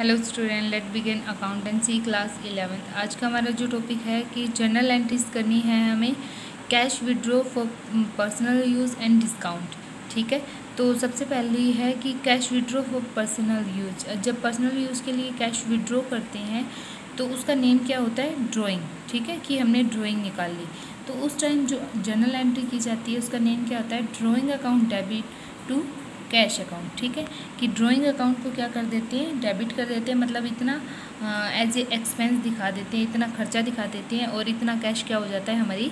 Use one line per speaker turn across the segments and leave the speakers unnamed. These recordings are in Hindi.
Hello student, let begin accountancy class 11th। आज का हमारा जो टॉपिक है कि जर्नल एंट्रीज करनी है हमें cash withdraw for personal use and discount. ठीक है, तो सबसे पहली है कि cash withdraw for personal use. जब पर्सनल यूज़ के लिए कैश विड्रॉ करते हैं तो उसका नेम क्या होता है? ड्राइंग। ठीक है, कि हमने ड्राइंग निकाल ली तो उस टाइम जो जर्नल एंट्री की जाती है उसका नेम क्या होता है? Drawing account debit to cash account. ठीक है, कि ड्राइंग अकाउंट को क्या कर देते हैं? डेबिट कर देते हैं, मतलब इतना एज ए एक्सपेंस दिखा देते हैं, इतना खर्चा दिखा देते हैं और इतना कैश क्या हो जाता है, हमारी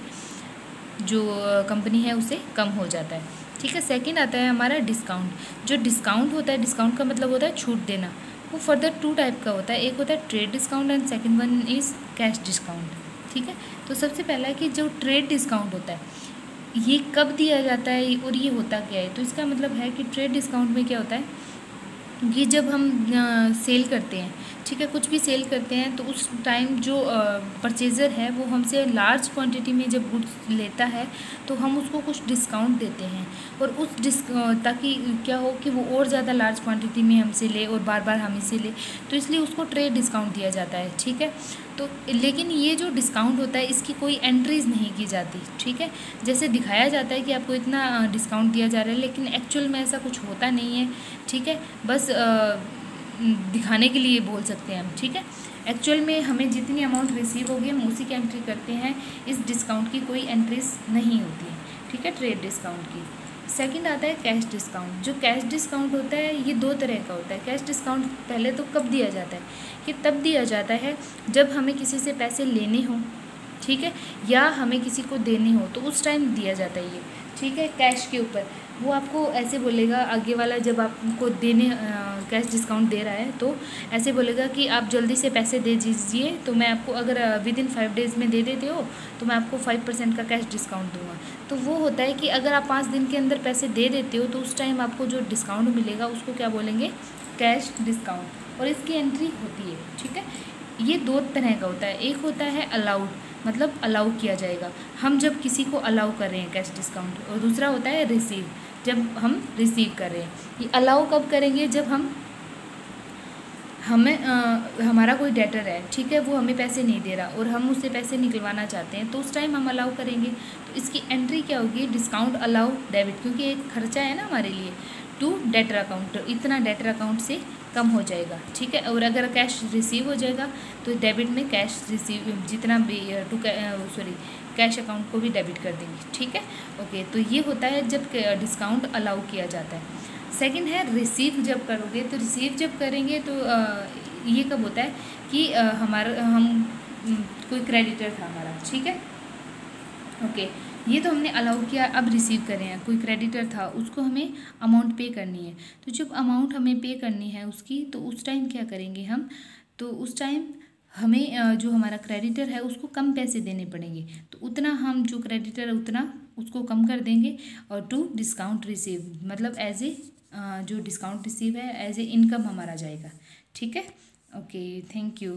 जो कंपनी है उसे कम हो जाता है। ठीक है, सेकंड आता है हमारा डिस्काउंट। जो डिस्काउंट होता है, डिस्काउंट का मतलब होता है छूट देना। वो फर्दर टू टाइप का होता है, एक होता है trade discount and second one is cash discount. ठीक है, तो सबसे पहला है कि जो ट्रेड डिस्काउंट होता है ये कब दिया जाता है और ये होता क्या है? तो इसका मतलब है कि ट्रेड डिस्काउंट में क्या होता है, ये जब हम सेल करते हैं, ठीक है, कुछ भी सेल करते हैं तो उस टाइम जो परचेज़र है वो हमसे लार्ज क्वांटिटी में जब गुड्स लेता है तो हम उसको कुछ डिस्काउंट देते हैं और उस ताकि क्या हो कि वो और ज़्यादा लार्ज क्वांटिटी में हमसे ले और बार बार हम इसे ले, तो इसलिए उसको ट्रेड डिस्काउंट दिया जाता है। ठीक है, तो लेकिन ये जो डिस्काउंट होता है इसकी कोई एंट्रीज नहीं की जाती। ठीक है, जैसे दिखाया जाता है कि आपको इतना डिस्काउंट दिया जा रहा है, लेकिन एक्चुअल में ऐसा कुछ होता नहीं है। ठीक है, बस दिखाने के लिए बोल सकते हैं हम। ठीक है, एक्चुअल में हमें जितनी अमाउंट रिसीव होगी हम उसी की एंट्री करते हैं, इस डिस्काउंट की कोई एंट्रीज नहीं होती है। ठीक है, ट्रेड डिस्काउंट की। सेकंड आता है कैश डिस्काउंट। जो कैश डिस्काउंट होता है ये दो तरह का होता है। कैश डिस्काउंट पहले तो कब दिया जाता है कि तब दिया जाता है जब हमें किसी से पैसे लेने हों, ठीक है, या हमें किसी को देने हो तो उस टाइम दिया जाता है ये। ठीक है, कैश के ऊपर वो आपको ऐसे बोलेगा आगे वाला, जब आपको देने कैश डिस्काउंट दे रहा है तो ऐसे बोलेगा कि आप जल्दी से पैसे दे दीजिए, तो मैं आपको अगर विद इन 5 डेज़ में दे देते हो तो मैं आपको 5% का कैश डिस्काउंट दूंगा। तो वो होता है कि अगर आप 5 दिन के अंदर पैसे दे देते हो तो उस टाइम आपको जो डिस्काउंट मिलेगा उसको क्या बोलेंगे? कैश डिस्काउंट, और इसकी एंट्री होती है। ठीक है, ये दो तरह का होता है। एक होता है अलाउड, मतलब अलाउ किया जाएगा, हम जब किसी को अलाउ कर रहे हैं कैश डिस्काउंट, और दूसरा होता है रिसीव, जब हम रिसीव कर रहे हैं। ये अलाउ कब करेंगे? जब हमें हमारा कोई डेटर है, ठीक है, वो हमें पैसे नहीं दे रहा और हम उससे पैसे निकलवाना चाहते हैं तो उस टाइम हम अलाउ करेंगे। तो इसकी एंट्री क्या होगी? डिस्काउंट अलाउ डेबिट, क्योंकि एक खर्चा है ना हमारे लिए, टू डेटर अकाउंट, तो इतना डेटर अकाउंट से कम हो जाएगा। ठीक है, और अगर कैश रिसीव हो जाएगा तो डेबिट में कैश रिसीव जितना भी कैश अकाउंट को भी डेबिट कर देंगे। ठीक है, ओके, तो ये होता है जब डिस्काउंट अलाउ किया जाता है। सेकंड है रिसीव जब करोगे, तो रिसीव जब करेंगे तो ये कब होता है कि कोई क्रेडिटर था हमारा, ठीक है, ओके, ये तो हमने अलाउ किया, अब रिसीव करें हैं, कोई क्रेडिटर था उसको हमें अमाउंट पे करनी है। तो जब अमाउंट हमें पे करनी है उसकी, तो उस टाइम क्या करेंगे हम? तो उस टाइम हमें जो हमारा क्रेडिटर है उसको कम पैसे देने पड़ेंगे, तो उतना हम जो क्रेडिटर है उतना उसको कम कर देंगे, और टू डिस्काउंट रिसीव, मतलब एज ए जो डिस्काउंट रिसीव है एज ए इनकम हमारा जाएगा। ठीक है, ओके, थैंक यू।